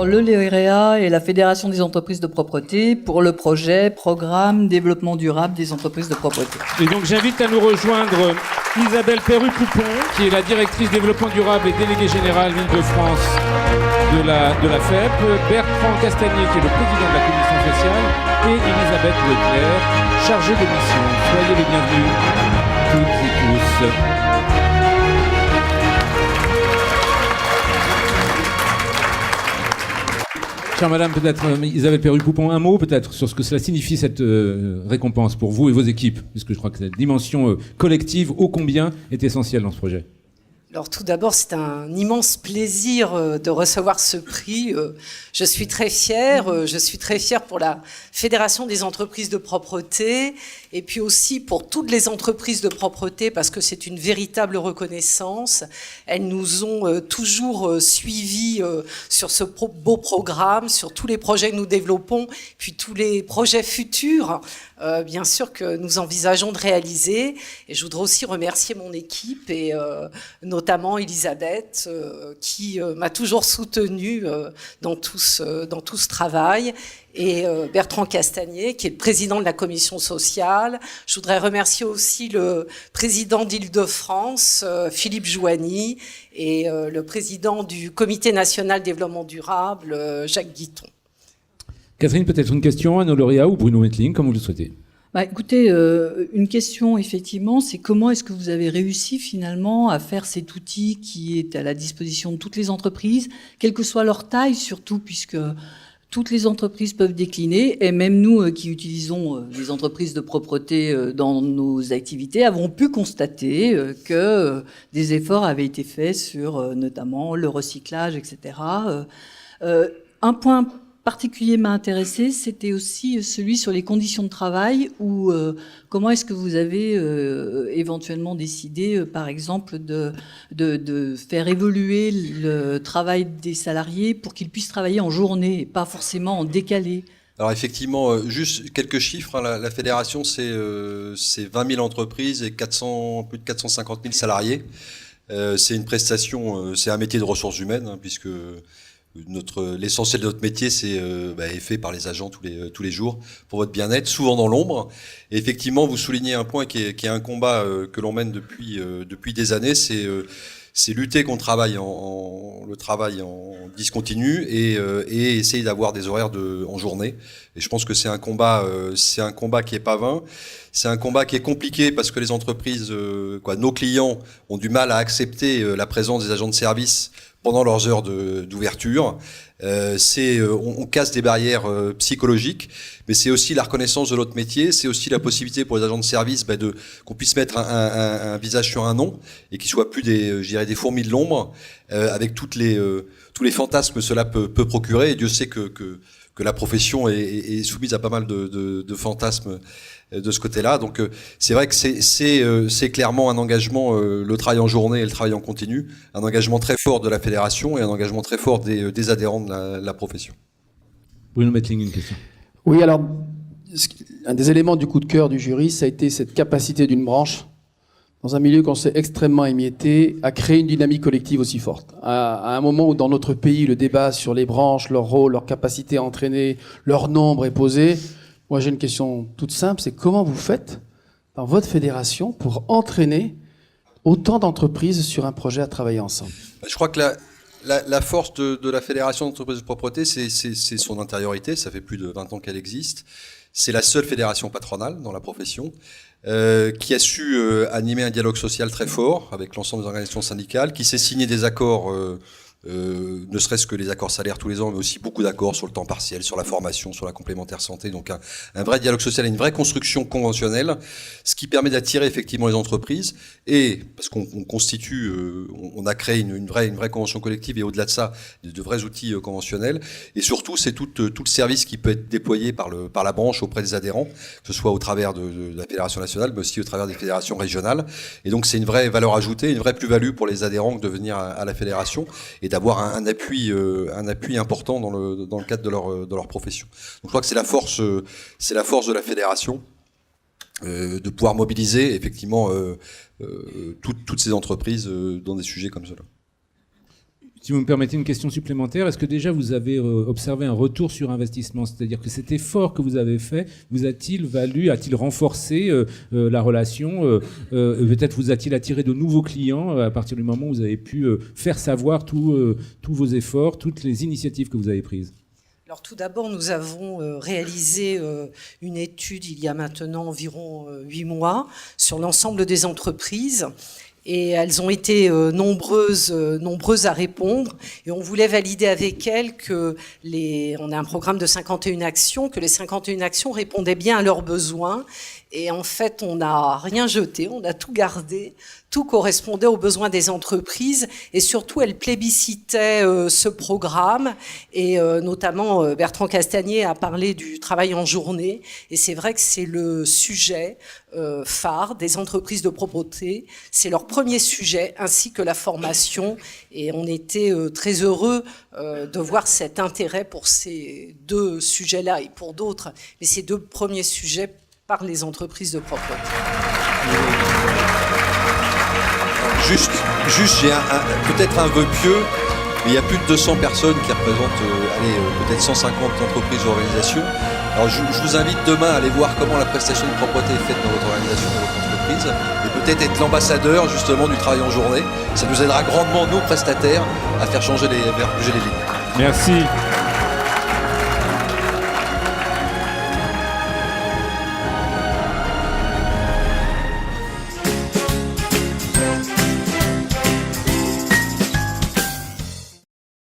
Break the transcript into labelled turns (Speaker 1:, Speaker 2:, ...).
Speaker 1: Alors, le LEREA et la Fédération des entreprises de propreté pour le projet Programme Développement durable des entreprises de propreté.
Speaker 2: Et donc j'invite à nous rejoindre Isabelle Perru-Coupon, qui est la directrice développement durable et déléguée générale Île-de-France de la FEP, Bertrand Castagnier, qui est le président de la commission sociale, et Elisabeth Leclerc, chargée de mission. Soyez les bienvenus, toutes et tous. Chère madame, peut-être Isabelle Perru-Coupon, un mot peut-être sur ce que cela signifie cette récompense pour vous et vos équipes, puisque je crois que cette dimension collective ô combien est essentielle dans ce projet.
Speaker 3: Alors tout d'abord, c'est un immense plaisir de recevoir ce prix. Je suis très fière pour la Fédération des entreprises de propreté et puis aussi pour toutes les entreprises de propreté parce que c'est une véritable reconnaissance. Elles nous ont toujours suivis sur ce beau programme, sur tous les projets que nous développons, puis tous les projets futurs, bien sûr que nous envisageons de réaliser. Et je voudrais aussi remercier mon équipe et notamment Elisabeth qui m'a toujours soutenue dans tout ce travail, et Bertrand Castagnier qui est le président de la commission sociale. Je voudrais remercier aussi le président d'Île-de-France, Philippe Jouani, et le président du Comité national développement durable, Jacques Guiton.
Speaker 2: Catherine, peut-être une question à nos lauréats ou Bruno Mettling, comme vous le souhaitez.
Speaker 1: Écoutez, une question, effectivement, c'est comment est-ce que vous avez réussi finalement à faire cet outil qui est à la disposition de toutes les entreprises, quelle que soit leur taille surtout, puisque toutes les entreprises peuvent décliner, et même nous qui utilisons les entreprises de propreté dans nos activités avons pu constater que des efforts avaient été faits sur notamment le recyclage, etc. Un point particulier m'a intéressé, c'était aussi celui sur les conditions de travail ou comment est-ce que vous avez éventuellement décidé, par exemple, de faire évoluer le travail des salariés pour qu'ils puissent travailler en journée et pas forcément en décalé.
Speaker 4: Alors effectivement, juste quelques chiffres. La fédération, c'est 20 000 entreprises et plus de 450 000 salariés. C'est une prestation, c'est un métier de ressources humaines, puisque l'essentiel de notre métier est fait par les agents tous les jours pour votre bien-être, souvent dans l'ombre. Et effectivement, vous soulignez un point qui est un combat que l'on mène depuis des années, c'est lutter contre le travail en discontinu et essayer d'avoir des horaires en journée. Et je pense que c'est un combat qui est pas vain. C'est un combat qui est compliqué parce que les entreprises, nos clients ont du mal à accepter la présence des agents de service pendant leurs heures d'ouverture. On casse des barrières psychologiques, mais c'est aussi la reconnaissance de notre métier, c'est aussi la possibilité pour les agents de service qu'on puisse mettre un visage sur un nom et qu'ils soient plus des fourmis de l'ombre, avec tous les fantasmes que cela peut procurer. Et Dieu sait que la profession est soumise à pas mal de fantasmes de ce côté-là. Donc c'est vrai que c'est clairement un engagement, le travail en journée et le travail en continu, un engagement très fort de la fédération et un engagement très fort des adhérents de la profession.
Speaker 2: Bruno Mettling, une question.
Speaker 5: Oui, alors, un des éléments du coup de cœur du jury, ça a été cette capacité d'une branche, dans un milieu qu'on sait extrêmement émietté, à créer une dynamique collective aussi forte. À un moment où dans notre pays, le débat sur les branches, leur rôle, leur capacité à entraîner, leur nombre est posé, moi j'ai une question toute simple, c'est comment vous faites dans votre fédération pour entraîner autant d'entreprises sur un projet à travailler ensemble?
Speaker 4: Je crois que la force de la Fédération d'entreprises de propreté, c'est son intériorité. Ça fait plus de 20 ans qu'elle existe. C'est la seule fédération patronale dans la profession qui a su animer un dialogue social très fort avec l'ensemble des organisations syndicales, qui sait signer des accords, ne serait-ce que les accords salaires tous les ans, mais aussi beaucoup d'accords sur le temps partiel, sur la formation, sur la complémentaire santé. Donc un vrai dialogue social et une vraie construction conventionnelle, ce qui permet d'attirer effectivement les entreprises. Et parce qu'on constitue, on a créé une vraie convention collective et au-delà de ça, de vrais outils conventionnels. Et surtout, c'est tout le service qui peut être déployé par la branche auprès des adhérents, que ce soit au travers de la fédération nationale, mais aussi au travers des fédérations régionales. Et donc c'est une vraie valeur ajoutée, une vraie plus-value pour les adhérents que de venir à la fédération et d'avoir un appui important dans le cadre de leur profession. Donc je crois que c'est la force de la fédération de pouvoir mobiliser effectivement toutes ces entreprises dans des sujets comme cela.
Speaker 2: Si vous me permettez une question supplémentaire, est-ce que déjà vous avez observé un retour sur investissement? C'est-à-dire que cet effort que vous avez fait vous a-t-il renforcé la relation peut-être vous a-t-il attiré de nouveaux clients à partir du moment où vous avez pu faire savoir tous vos efforts, toutes les initiatives que vous avez prises?
Speaker 3: Alors tout d'abord, nous avons réalisé une étude il y a maintenant environ 8 mois sur l'ensemble des entreprises. Et elles ont été nombreuses à répondre. Et on voulait valider avec elles que on a un programme de 51 actions, que les 51 actions répondaient bien à leurs besoins. Et en fait, on n'a rien jeté, on a tout gardé. Tout correspondait aux besoins des entreprises. Et surtout, elles plébiscitaient ce programme. Et notamment, Bertrand Castagnier a parlé du travail en journée. Et c'est vrai que c'est le sujet phare des entreprises de propreté. C'est leur premier sujet, ainsi que la formation. Et on était très heureux de voir cet intérêt pour ces deux sujets-là et pour d'autres. Mais ces deux premiers sujets par les entreprises de propreté.
Speaker 4: Juste j'ai peut-être un vœu pieux, mais il y a plus de 200 personnes qui représentent peut-être 150 entreprises ou organisations. Alors je vous invite demain à aller voir comment la prestation de propreté est faite dans votre organisation, dans votre entreprise, et peut-être être l'ambassadeur justement du travail en journée. Ça nous aidera grandement, nous prestataires, à faire bouger les lignes.
Speaker 2: Merci.